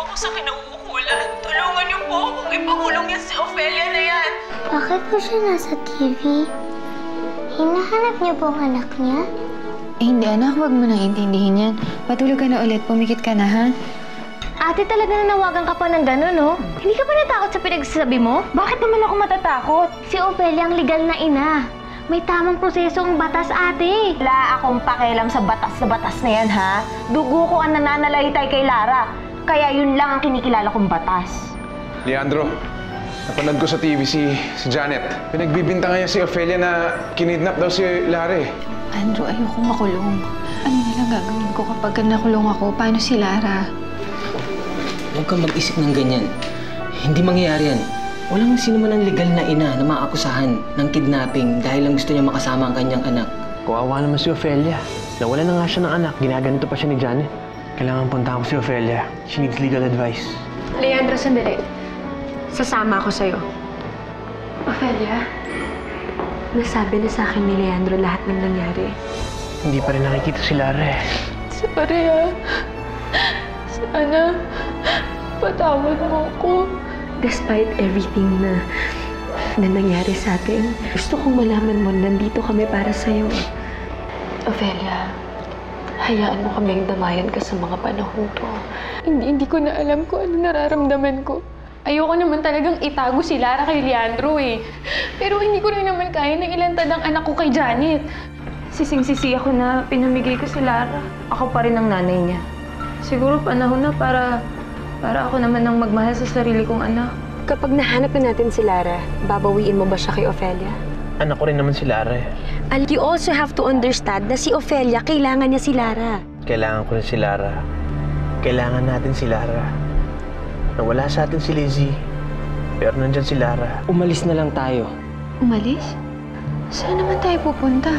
ako sa kinauukulan. Tulungan niyo po ako kung ipakulong niya si Ophelia na yan. Bakit po siya nasa TV? Hinahanap niyo po ang anak niya? Eh, hindi anak, huwag mo nang intindihin yan. Patulog ka na ulit, pumikit ka na, ha? Ate, talaga nanawagan ka pa ng gano'n, no? Hindi ka ba natakot sa pinagsasabi mo? Bakit naman ako matatakot? Si Ophelia ang legal na ina. May tamang proseso ang batas, ate. Wala akong pakialam sa batas na yan, ha? Dugo ko ang nananalaytay kay Lara. Kaya yun lang ang kinikilala kong batas. Leandro, napanood ko sa TV si Janet. Pinagbibintangan niya si Ophelia na kinidnap daw si Lara. Andrew, ayoko makulong. Ano na lang gagawin ko kapag nakulong ako? Paano si Lara? Huwag kang mag-isip ng ganyan. Hindi mangyayari yan. Walang sino man ang legal na ina na maakusahan ng kidnapping dahil lang gusto niya makasama ang kanyang anak. Kawawa naman si Ophelia. Nawalan na nga siya ng anak. Ginaganito pa siya ni Janet. Kailangan punta ko si Ophelia. She needs legal advice. Leandro, sandali. Sasama ako sa'yo. Ophelia, nasabi na sa akin ni Leandro lahat ng nangyari. Hindi pa rin nakikita si Lara eh. Sorry, ha. Sana, patawad mo ko. Despite everything na nangyari sa atin, gusto kong malaman mo nandito kami para sa'yo. Ophelia, hayaan mo kaming damayan ka sa mga panahon to. Hindi ko na alam kung ano nararamdaman ko. Ayoko naman talagang itago si Lara kay Leandro eh. Pero hindi ko rin naman kaya na ilantad ang anak ko kay Janet. Sising-sisi ako na pinamigay ko si Lara. Ako pa rin ang nanay niya. Siguro panahon na para ako naman ang magmahal sa sarili kong anak. Kapag nahanap na natin si Lara, babawiin mo ba siya kay Ophelia? Anak ko rin naman si Lara eh. You also have to understand na si Ophelia, kailangan niya si Lara. Kailangan ko rin si Lara. Kailangan natin si Lara. Nawala sa atin si Lizzie. Pero nandyan si Lara. Umalis na lang tayo. Umalis? Saan naman tayo pupunta?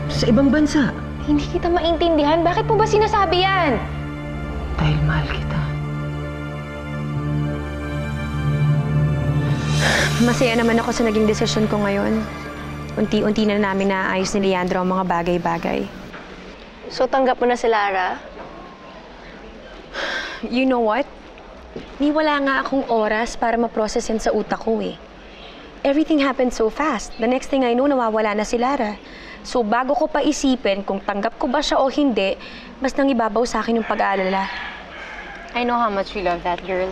Sa ibang bansa. Hindi kita maintindihan. Bakit mo ba sinasabi yan? Dahil mahal kita. Masaya naman ako sa naging desisyon ko ngayon. Unti-unti na namin naayos ni Leandro ang mga bagay-bagay. So, tanggap mo na si Lara? You know what? Ni wala nga akong oras para ma-process yan sa utak ko eh. Everything happened so fast. The next thing I know, nawawala na si Lara. So bago ko pa isipin kung tanggap ko ba siya o hindi, mas nang ibabaw sa akin yung pag-aalala. I know how much you love that girl.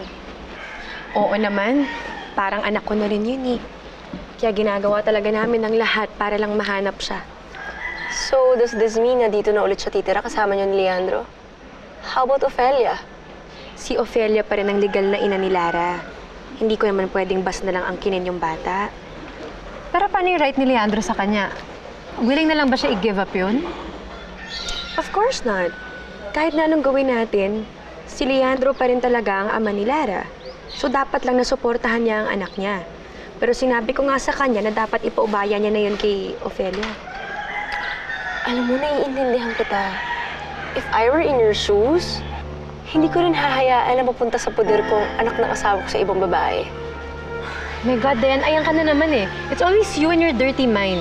Oo naman. Parang anak ko na rin yun eh. Kaya ginagawa talaga namin ang lahat para lang mahanap siya. So, does this mean na dito na ulit siya titira kasama niyo ni Leandro? How about Ophelia? Si Ophelia pa rin ang legal na ina ni Lara. Hindi ko naman pwedeng bas na lang angkinin yung bata. Pero paano yung right ni Leandro sa kanya? Willing na lang ba siya i-give up yun? Of course not. Kahit na anong gawin natin, si Leandro pa rin talaga ang ama ni Lara. So dapat lang nasuportahan niya ang anak niya. Pero sinabi ko nga sa kanya na dapat ipaubaya niya na yun kay Ophelia. Alam mo, naiintindihan kita. If I were in your shoes, hindi ko rin hahayaan na mapunta sa poder kong anak ng asawa ko sa ibang babae. My God, Dayan, ayan ka na naman eh. It's always you and your dirty mind.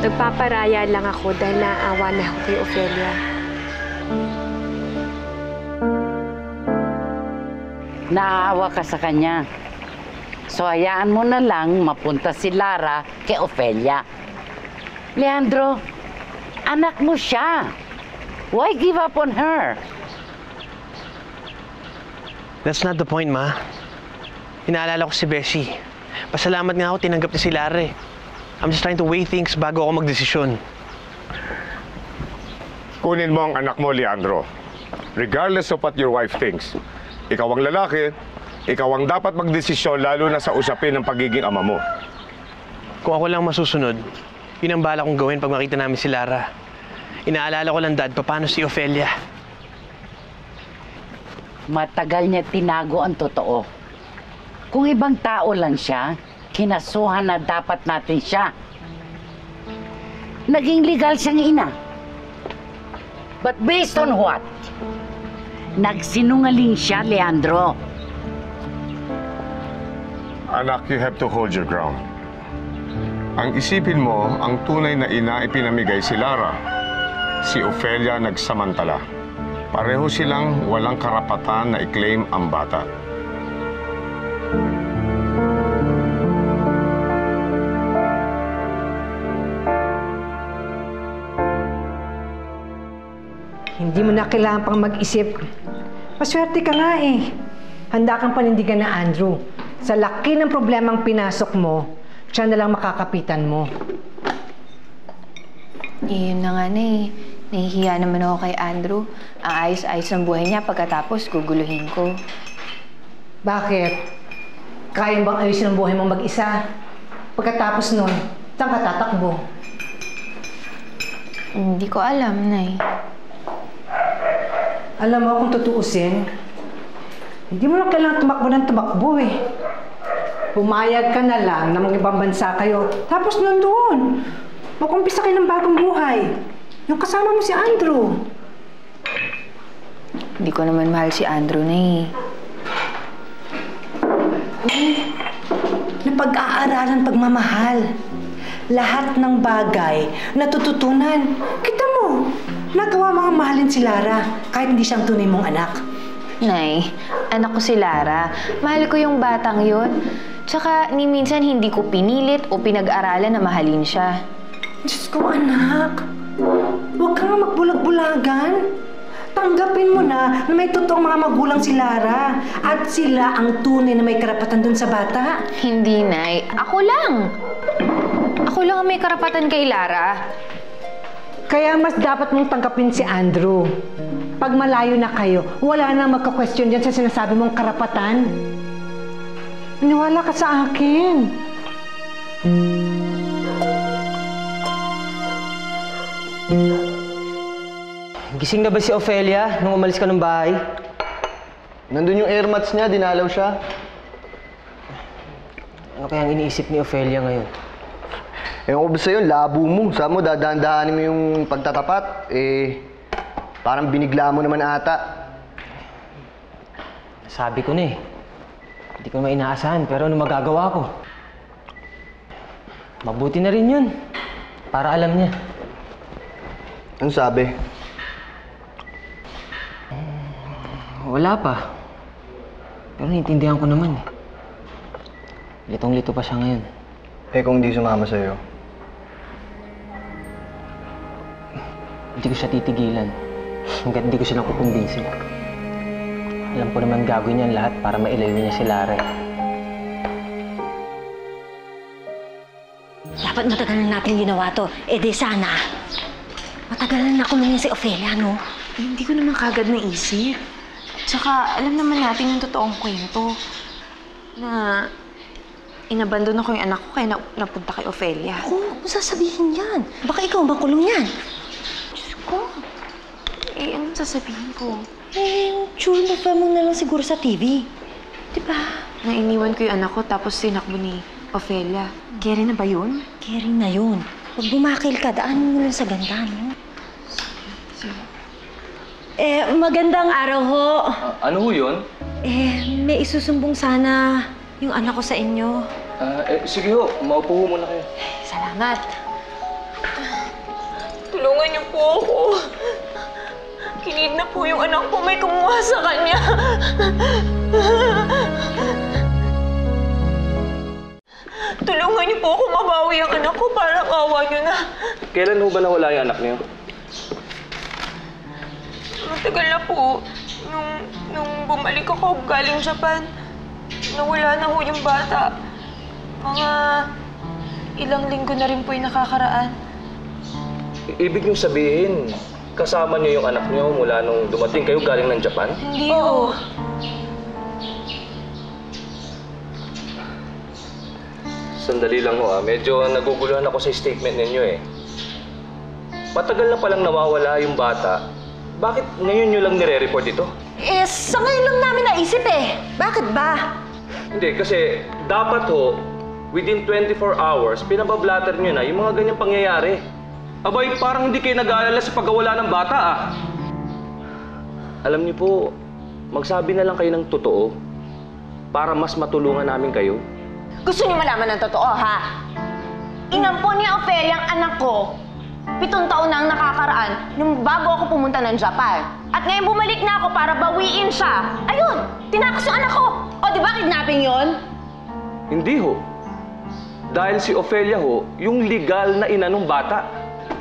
Nagpaparaya lang ako dahil naaawa na ako kay Ophelia. Naawa ka sa kanya. So hayaan mo na lang mapunta si Lara kay Ophelia. Leandro, anak mo siya. Why give up on her? That's not the point, Ma. Inaalala ko si Bessie. Pasalamat nga ako tinanggap niya si Lara eh. I'm just trying to weigh things bago ako magdesisyon. Kunin mo ang anak mo, Leandro. Regardless of what your wife thinks. Ikaw ang lalaki, ikaw ang dapat magdesisyon lalo na sa usapin ng pagiging ama mo. Kung ako lang masusunod, yun ang bala kong gawin pag makita namin si Lara. Inaalala ko lang, Dad, paano si Ophelia? Matagal niya tinago ang totoo. Kung ibang tao lang siya, kinasuhan na dapat natin siya. Naging legal siyang ina. But based on what? Nagsinungaling siya, Leandro. Anak, you have to hold your ground. Ang isipin mo, ang tunay na ina ay pinamigay si Lara. Si Ophelia nagsamantala. Pareho silang walang karapatan na i-claim ang bata. Hindi mo na kailangan pang mag-isip. Maswerte ka nga eh. Handa kang panindigan na Andrew. Sa laki ng problemang pinasok mo, siya na lang makakapitan mo. Yun na nga na eh. Nahihiya naman ako kay Andrew. Ang ayos-ayos ng buhay niya pagkatapos guguluhin ko. Bakit? Kaya bang ayusin ang buhay mong mag-isa? Pagkatapos nun, saan ka tatakbo? Hindi ko alam, Nay. Alam mo, kung tutuusin, hindi mo na kailangan tumakbo ng tumakbo eh. Pumayag ka na lang na mga ibang bansa kayo. Tapos nandun, mag-umpisa kayo ng bagong buhay. Yung kasama mo si Andrew. Hindi ko naman mahal si Andrew, Nay. Napag-aaralan pagmamahal. Lahat ng bagay natututunan. Kita mo, nagawa mga mahalin si Lara kahit hindi siyang tunay mong anak. Nay, anak ko si Lara. Mahal ko yung batang yun. Tsaka ni minsan hindi ko pinilit o pinag-aralan na mahalin siya. Diyos ko, anak. Huwag ka nga magbulag-bulagan. Tanggapin mo na may totoong mga magulang si Lara at sila ang tunay na may karapatan dun sa bata. Hindi, Nay. Ako lang. Ako lang ang may karapatan kay Lara. Kaya mas dapat mong tanggapin si Andrew. Pag malayo na kayo, wala na magka-question dyan sa sinasabi mong karapatan. Maniwala ka sa akin. Gising na ba si Ophelia nung umalis ka ng bahay? Nandun yung air mats niya, dinalaw siya. Ano kayang iniisip ni Ophelia ngayon? Ewan ko ba sa'yo, labo mo. Sabi mo, dadaan-dahanin mo yung pagtatapat. Parang binigla mo naman ata. Sabi ko na eh. Hindi ko naman inaasahan, pero ano magagawa ko? Mabuti na rin yun. Para alam niya. Ano sabi? Wala pa. Pero naiintindihan ko naman eh. Litong-lito pa siya ngayon. Kung hindi sumama sa'yo? Hindi ko siya titigilan. Hanggat hindi ko siya nakukumbinsin. Alam ko naman gagawin niya lahat para mailayo niya si Lara. Dapat matagal na natin ginawa to. Di sana. Matagal na nakulong niya si Ophelia, no? Hindi ko naman kagad naisip. Tsaka, alam naman natin yung totoong kwento. Na inabandon ako yung anak ko kaya napunta kay Ophelia. Kung sasabihin yan? Baka ikaw ang makulong yan. Diyos ko. Anong sasabihin ko? Sure na pa mo na lang siguro sa TV. Diba? Nainiwan ko yung anak ko tapos sinakbo ni Ophelia. Kerry na ba yun? Kerry na yun. Pag bumakil ka, daanin mo lang sa ganda, no? Magandang araw ho. Ano ho yun? May isusumbong sana yung anak ko sa inyo. Sige ho. Maupo ho muna kayo. Salamat. Tulungan niyo po ako. Kinidnap po yung anak ko. May kumuha sa kanya. Tulungan niyo po ako mabawi ang anak ko. Parang awa niyo na. Kailan ho ba nawala yung anak niyo? Matagal na po. Nung bumalik ako galing Japan, nawala na ho yung bata. Mga ilang linggo na rin po yung nakakaraan. Ibig niyong sabihin, kasama niyo yung anak niyo mula nung dumating kayo galing ng Japan? Hindi ho. Sandali lang ho medyo naguguluhan ako sa statement ninyo eh. Matagal na palang nawawala yung bata. Bakit ngayon nyo lang nire-report ito? Sa ngayon lang namin naisip eh. Bakit ba? Hindi, kasi dapat ho, within 24 hours, pinabablatter nyo na yung mga ganyang pangyayari. Abay, parang hindi kayo nag-aalala sa pagkawala ng bata Alam niyo po, magsabi na lang kayo ng totoo para mas matulungan namin kayo. Gusto niyo malaman ng totoo, ha? Inampon ni Ophelia ang anak ko. 7 taon na ang nakakaraan nung bago ako pumunta ng Japan. At ngayon bumalik na ako para bawiin siya. Ayun! Tinakas yung anak ko! O, di ba kidnapping yun? Hindi ho. Dahil si Ofelia ho, yung legal na ina ng bata.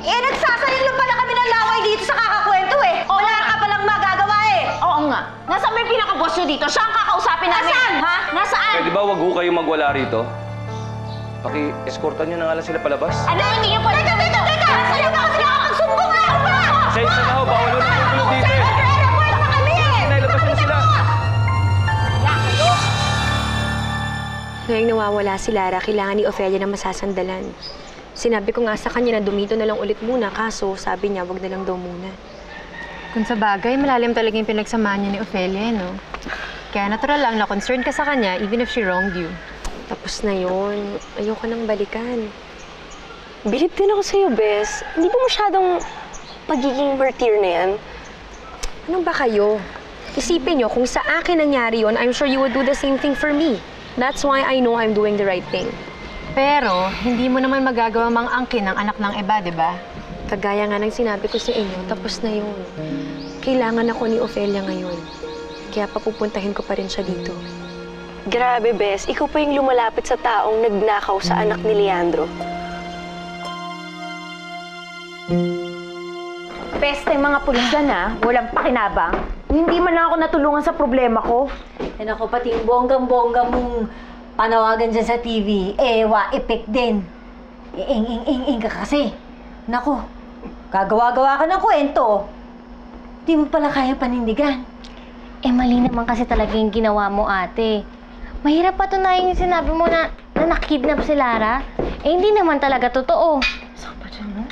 Eh, nagsasayang lang pala kami ng laway dito sa kakakwento eh. Wala ka palang magagawa eh. Oo nga. Nasaan ba yung pinaka-boss nyo dito? Siya ang kakausapin namin. Nasaan? Ha? Nasaan? Pwede ba wag ho kayo magwala rito? Paki-escortan nyo na nga lang sila palabas. Ano? Hindi nyo pwede. Teka! Sa'yo ba kasi nakakagsumbong na ako ba? Sa'yo na ho, bawal ho na tulog dito eh. Nag-airport pa kami eh. Nailabas nyo na sila. Ngayong nawawala si Lara, kailangan ni Ofelia na masasandalan. Sinabi ko nga sa kanya na dumito na lang ulit muna, kaso sabi niya wag na lang daw muna. Kung sa bagay, malalim talaga yung pinagsamahan niya ni Ofelia, no? Kaya natural lang na concerned ka sa kanya even if she wronged you. Tapos na yun. Ayoko nang balikan. Bilib din ako sa'yo, Bes. Hindi ba masyadong pagiging martyr na yan? Ano ba kayo? Isipin nyo, kung sa akin nangyari yun, I'm sure you would do the same thing for me. That's why I know I'm doing the right thing. Pero, hindi mo naman magagawa mang-angkin ng anak ng iba, di ba? Kagaya nga ng sinabi ko sa inyo, tapos na yun. Kailangan ako ni Ofelia ngayon. Kaya papupuntahin ko pa rin siya dito. Grabe, Bes. Ikaw pa yung lumalapit sa taong nagnakaw sa anak ni Leandro. Pesta yung mga pulis dyan ha. Walang pakinabang. Hindi man lang ako natulungan sa problema ko. Eh naku, pati yung bonggang-bongga mong panawagan dyan sa TV, epic din. Ing ka kasi. Naku, gagawa-gawa ka ng kwento. Di mo pala kaya panindigan. Eh, mali naman kasi talaga yung ginawa mo, ate. Mahirap patunayan yung sinabi mo na nakidnap si Lara. Eh, hindi naman talaga totoo. Saka pa dyan, no?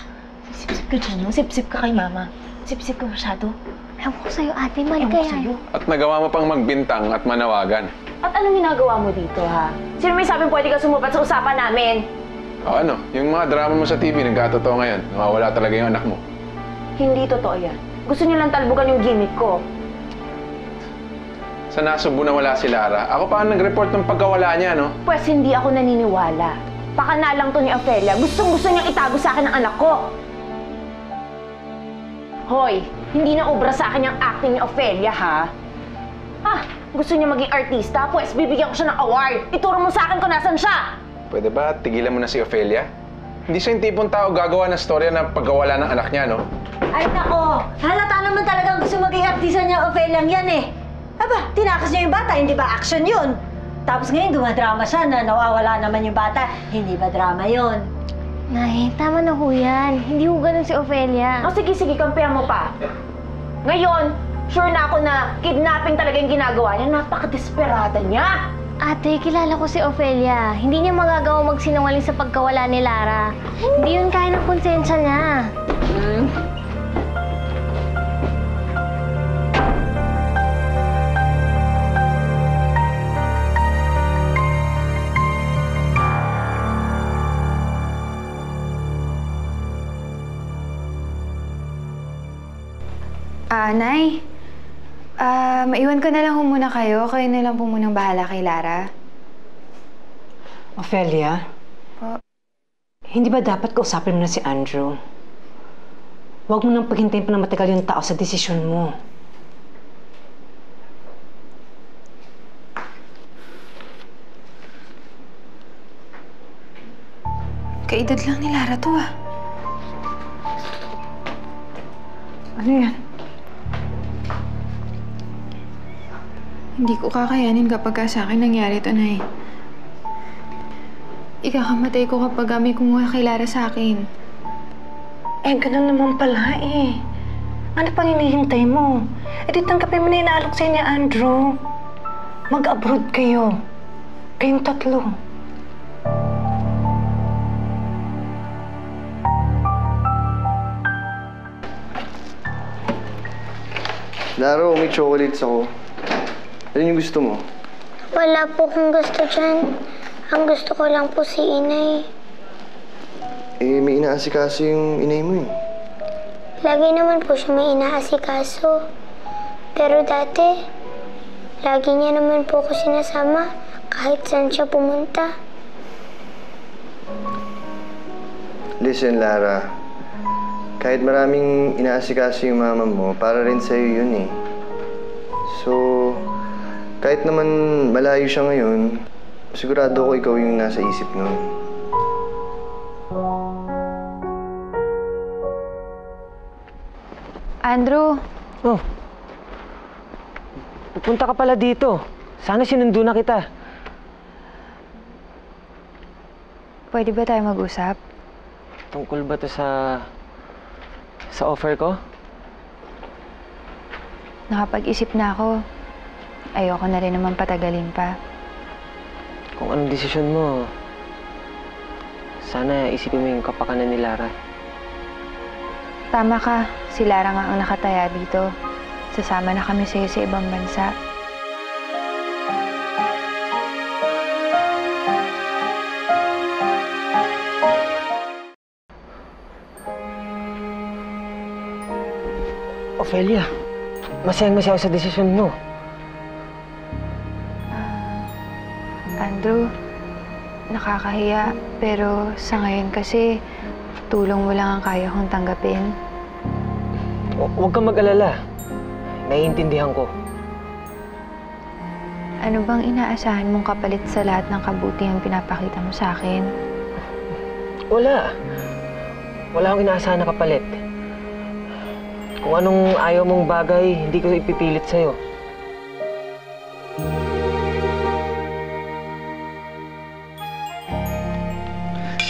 Sip-sip ka dyan, no? Sip-sip ka kay mama. Sip-sip ka masyado. Ewan ko sa'yo, ate. Mali ka yan. At nagawa mo pang magbintang at manawagan. At anong ginagawa mo dito, ha? Sino may sabing pwede ka sumupat sa usapan namin? O ano, yung mga drama mo sa TV, nagkatotoo ngayon. Nawawala talaga yung anak mo. Hindi totoo yan. Gusto niyo lang talbugan yung gimmick ko. Sa nasubo na wala si Lara, ako pa ang nag-report ng pagkawala niya, no? Pwes hindi ako naniniwala. Pakanalang to ni Ofelia. Gustong-gusto niyang itago sa akin ang anak ko. Hoy, hindi na obra sa akin yung acting ni Ofelia, ha? Gusto niya maging artista? Pwes bibigyan ko siya ng award. Ituro mo sa akin kung nasan siya. Pwede ba tigilan mo na si Ofelia? Hindi siya yung tipong tao gagawa ng storya ng pagkawala ng anak niya, no? Ay nako, halata naman talagang gusto maging artista niya, Ofelia yan eh. Aba, tinakas niya yung bata, hindi ba action yun? Tapos ngayon dumadrama siya na nawawala naman yung bata, hindi ba drama yun? Nay, tama na ho yan. Hindi ho ganun si Ofelia. Sige, kampihan mo pa. Ngayon, sure na ako na kidnapping talaga yung ginagawa niya. Napaka-desperada niya. Ate, kilala ko si Ofelia. Hindi niya magagawa magsinungaling sa pagkawala ni Lara. Hindi yun kaya ng konsensya niya. Nay, maiwan ko na lang ho muna kayo. Kayo na lang po munang bahala kay Lara. Ofelia? Po? Hindi ba dapat kausapin mo na si Andrew? Huwag mo nang paghintayin pa ng matagal yung tao sa desisyon mo. Kaedad lang ni Lara to, ah. Ano yan? Hindi ko kakayanin kapag sa akin nangyari ito, Nay. Ikakamatay ko kapag may kumuha kay Lara sa akin. Eh, ganun naman pala eh. Ano pang hinihintay mo? Eh, di tanggapin mo na inaalok sa'yo ni Andrew. Mag-abroad kayo. Kayong tatlo. Laro, may chocolates ako. Ano yung gusto mo? Wala po kong gusto dyan. Ang gusto ko lang po si Inay. Eh, may inaasikaso yung inay mo eh. Lagi naman po siya may inaasikaso. Pero dati, lagi niya naman po ako sinasama kahit saan siya pumunta. Listen, Lara. kahit maraming inaasikaso yung mama mo, para rin sa'yo yun eh. So, kahit naman malayo siya ngayon, sigurado ko ikaw yung nasa isip nun. Andrew. Oh. Pupunta ka pala dito. Sana sinundo na kita. Pwede ba tayo mag-usap? Tungkol ba to sa offer ko? Nakapag-isip na ako. Ayoko na rin naman patagalin pa. Kung anong desisyon mo, sana isipin mo yung kapakanan ni Lara. Tama ka. Si Lara nga ang nakataya dito. Sasama na kami sa'yo sa ibang bansa. Ophelia, masayang-masaya ako sa desisyon mo. Andrew, nakakahiya. Pero sa ngayon kasi, tulong mo lang ang kaya kong tanggapin. Huwag kang mag-alala. Naiintindihan ko. Ano bang inaasahan mong kapalit sa lahat ng kabutihang pinapakita mo sa akin? Wala. Wala akong inaasahan na kapalit. Kung anong ayaw mong bagay, hindi ko ipipilit sa'yo.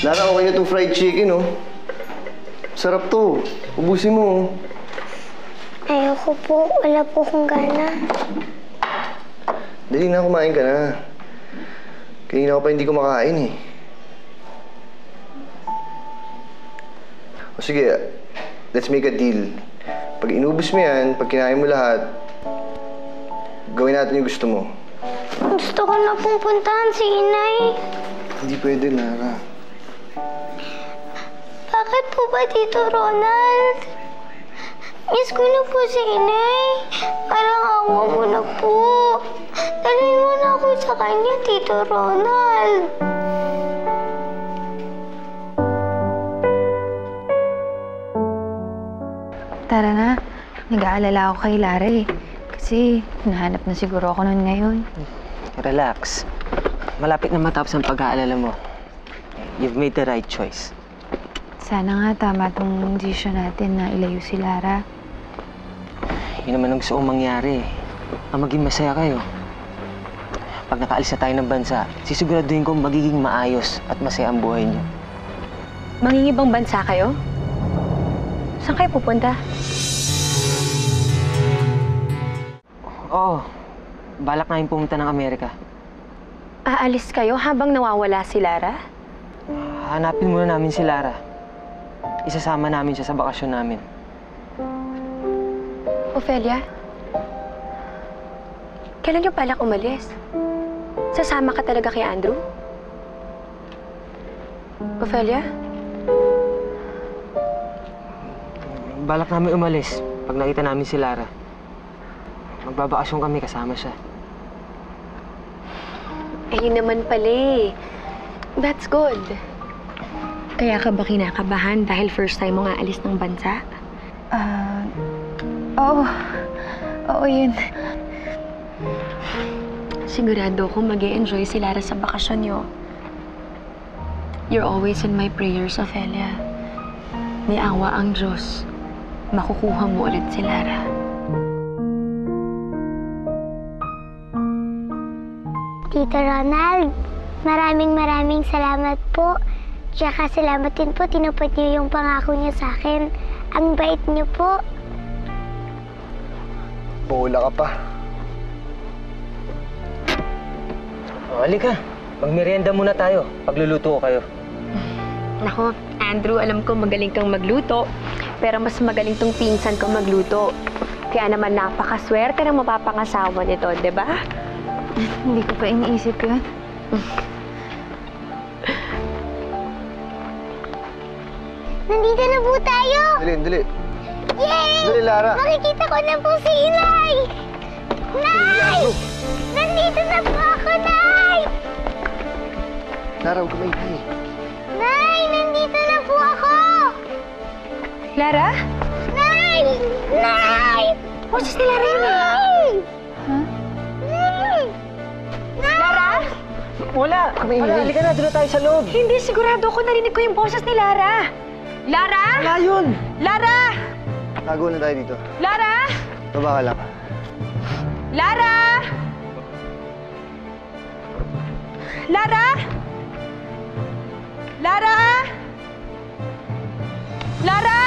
Lara, okay na itong fried chicken, oh. Sarap to. Ubusin mo, oh. Ayoko po. Wala po akong gana. Dali na, kumain ka na. Kanina ko pa hindi kumakain, eh. O sige, let's make a deal. Pag inubos mo yan, pag kinain mo lahat, gawin natin yung gusto mo. Gusto ko na pong puntahan si Inay. Hindi pwede, Lara. Bakit po ba, Tito Ronald? Miss ko na po si Inay. Parang awa mo na po. Dalhin mo na ako sa kanya, Tito Ronald. Tara na. Nag-aalala ako kay Lara eh. Kasi nahanap na siguro ako nun ngayon. Relax. Malapit na matapos ang pag-aalala mo. You've made the right choice. Sana nga tama tong desisyon natin na ilayo si Lara. Yun naman ang gusto kong mangyari. Ang maging masaya kayo. Pag nakaalis na tayo ng bansa, sisiguraduhin kong magiging maayos at masaya ang buhay niyo. Mangingibang bansa kayo? Saan kayo pupunta? Oo. Balak namin pumunta ng Amerika. Aalis kayo habang nawawala si Lara? Hanapin muna namin si Lara. Isasama namin siya sa bakasyon namin. Ophelia? Kailan niyo balak umalis? Sasama ka talaga kay Andrew? Ophelia? Balak namin umalis pag nakita namin si Lara. Magbabakasyon kami kasama siya. Eh, yun naman pala eh. That's good. Kaya ka ba kinakabahan dahil first time mo nga alis ng bansa? Oo. Oo, yun. Sigurado ko mag-e-enjoy si Lara sa bakasyon niyo. You're always in my prayers, Ophelia. May awa ang Diyos. Makukuha mo ulit si Lara. Tito Ronald, maraming salamat po. Tsaka salamat din po, tinupad niyo yung pangako niyo sa akin. Ang bait niyo po. Bola ka pa. O, halika. Magmerienda muna tayo. Pagluluto ko kayo. Nako, Andrew, alam ko magaling kang magluto. Pero mas magaling tong pinsan kong magluto. Kaya naman napakaswerte ng mapapangasawa nito, di ba? Hindi ko pa iniisip yun. Nandito na po tayo! Dali. Yay! Dali, Lara. Makikita ko na po si Inay! Nay! Nandito na po ako, Nay! Lara, huwag ka maingay. Nay! Nandito na po ako! Lara? Nay! Nay! Boses ni Lara yun eh. Lara? Wala! Halika na, doon na tayo sa loob. Hindi, sigurado ako narinig ko yung boses ni Lara. Lara? Wala yun! Lara! Tago na tayo dito. Lara? Baba ka lang. Lara? Lara? Lara? Lara?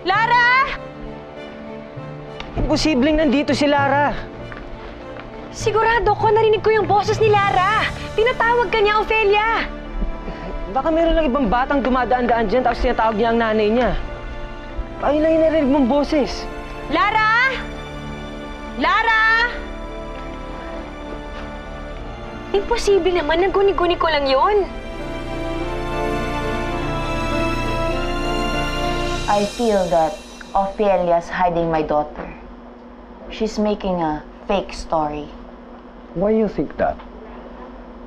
Lara? Imposibleng nandito si Lara. Sigurado ko narinig ko yung boses ni Lara. Tinatawag ka niya, Ophelia. Baka meron lang ibang batang dumadaan-daan dyan tapos tinatawag niya ang nanay niya. Ayun lang yung narinig mong boses. Lara? Lara? Imposible naman. Naguni-guni ko lang yon. I feel that Ophelia's hiding my daughter. She's making a fake story. Why you think that?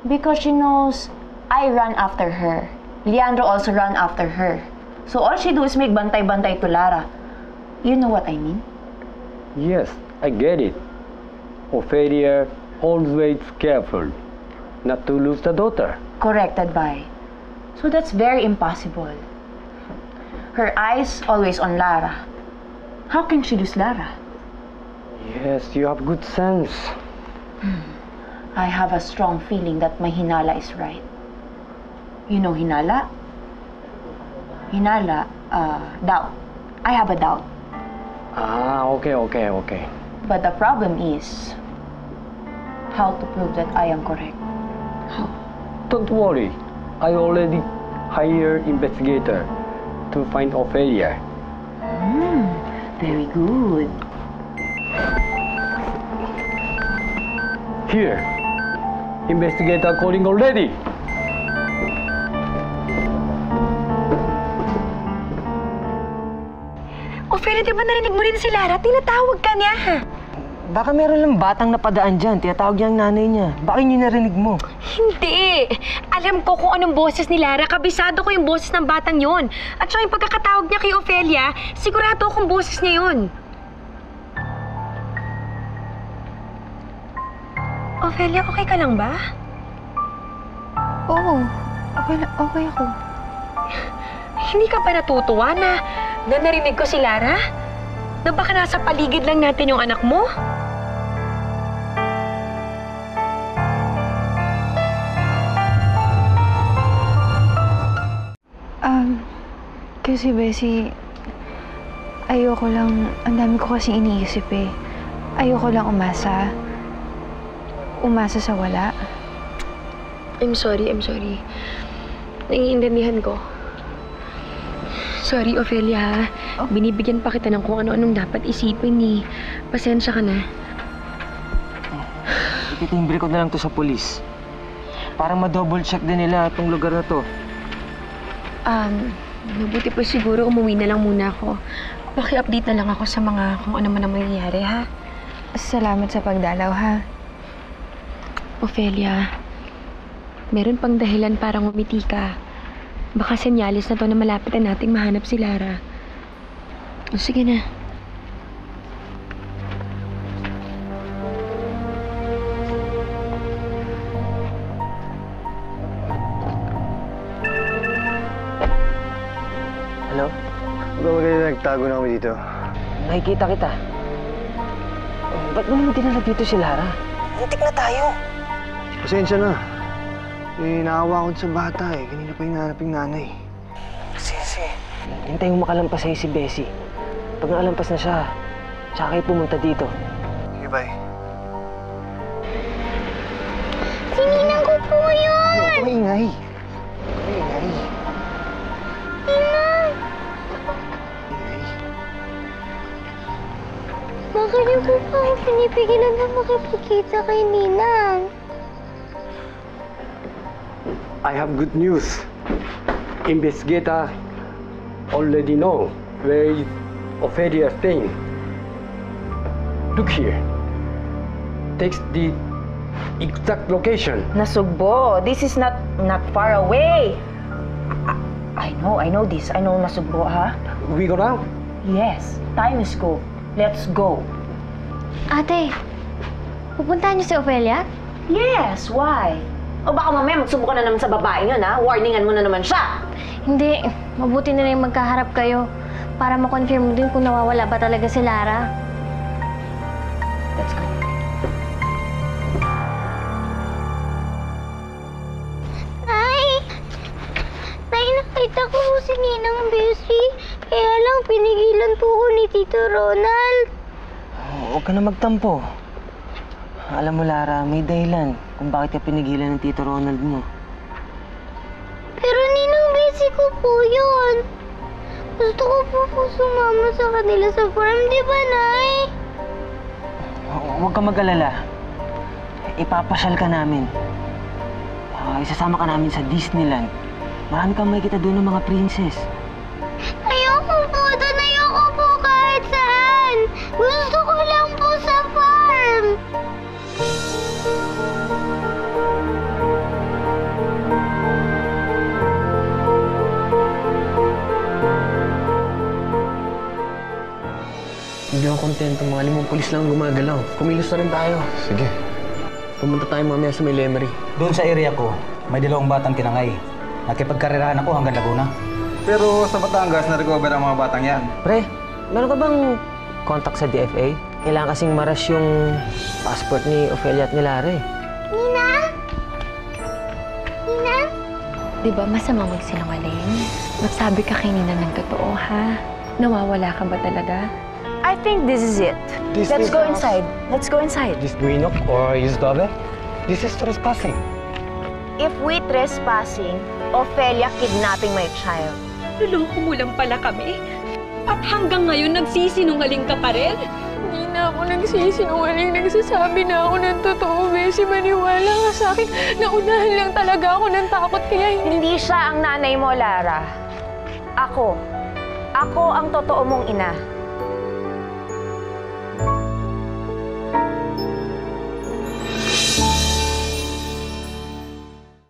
Because she knows I run after her. Leandro also run after her. So all she do is make bantay-bantay to Lara. You know what I mean? Yes, I get it. Ophelia always careful not to lose the daughter. Corrected by. So that's very impossible. Her eyes always on Lara. How can she lose Lara? Yes, you have good sense. I have a strong feeling that my hinala is right. You know hinala? Hinala, doubt. I have a doubt. Ah, okay. But the problem is how to prove that I am correct. Don't worry. I already hired investigator to find Ophelia. Very good. Here. Investigator calling already. Ophelia, di ba narinig mo rin si Lara? Tinatawag ka niya. Baka meron lang batang napadaan dyan. Tinatawag niya ang nanay niya. Baka yun yung narinig mo. Hindi. Alam ko kung anong boses ni Lara. Kabisado ko yung boses ng batang yon. At saka yung pagkakatawag niya kay Ophelia, sigurado akong boses niya yun. Ophelia, okay ka lang ba? Oo. Okay ako. Hindi ka ba natutuwa na narinig ko si Lara? Na baka nasa paligid lang natin yung anak mo? Kasi Bessie, ayoko lang, ang dami ko kasing iniisip eh. Ayoko lang umasa. Umasa sa wala. I'm sorry. Naiintindihan ko. Sorry, Ophelia, ha? Binibigyan pa kita ng kung ano-anong dapat isipin, eh. Pasensya ka na. Ititimbre ko na lang to sa polis. Para ma-double check din nila itong lugar na to. Mabuti pa siguro umuwi na lang muna ako. Paki-update na lang ako sa mga kung ano man ang mangyayari, ha? Salamat sa pagdalaw, ha? Ophelia, meron pang dahilan para ngumiti ka. Baka senyalis na to na malapit na nating mahanap si Lara. O sige na. Hello? Huwag ka magaling, nagtago na kami dito. Nakikita kita. Ba't mo naman dinala dito si Lara? Muntik na tayo. Pasensya na. Naawa ko sa bata eh. Kanina pa hinahanap yung nanay. Sige. Hintayin mo makalampas sa'yo si Bessie. Pag nakalampas na siya, tsaka kayo pumunta dito. Sige, bye. Sininang ko po yun! Huwag maingay. Ninang! Bakit niyo po pa ako pinipigilan na makipagkita kay Ninang? I have good news. Investigator already know where is Ophelia staying. Look here. Takes the exact location. Nasugbo, this is not far away. I know this. I know nasugro, ha? We go now? Yes. Time is go. Let's go. Ate, pupuntahan niyo si Ophelia? Yes, why? O baka mamaya magsubukan na naman sa babae yun, ha? Warningan mo na naman siya. Hindi, mabuti na rin magkaharap kayo para ma-confirm din kung nawawala ba talaga si Lara. Let's go. Tay, nakita ko po si Ninang Bessie. Kaya lang pinigilan po ko ni Tito Ronald. Huwag ka na magtampo. Alam mo, Lara, may dahilan kung bakit ka pinigilan ng Tito Ronald mo. Pero Ninang Bessie ko po yun. Gusto ko po sumama sa kanila sa farm, di ba, Nay? Huwag ka mag-alala. Ipapasyal ka namin. Isasama ka namin sa Disneyland. Marami kang makikita doon ng mga princess. Ayoko po doon. Ayoko po kahit saan. Gusto ko lang po sa farm. Hindi ako kontento. Mga 5 pulis lang gumagalaw. Kumilos na rin tayo. Sige. Pumunta tayo mamaya sa may Lemery. Doon sa area ko, may 2 batang tinangay. Nakipagkarirahan ako hanggang Laguna. Pero sa Batangas, na-recover ang mga batang yan. Pre, meron ka bang contact sa DFA? Kailangan kasing maras yung passport ni Ophelia at ni Lara eh. Ninang? Ninang? Di ba masama magsinungaling? Magsabi ka kay Nina ng totoo, ha? Nawawala ka ba talaga? I think this is it. Let's go inside. Let's go inside. This Guinok or Isdove? This is trespassing. If we trespassing, Ophelia kidnapping my child. Naloko mo lang pala kami. At hanggang ngayon nagsisinungaling ka pa rin? Hindi na ako nagsisinungaling. Nagsasabi na ako ng totoo, Bessie. Maniwala ka sa akin. Naunahan lang talaga ako ng takot kaya Hindi siya ang nanay mo, Lara. Ako. Ako ang totoo mong ina.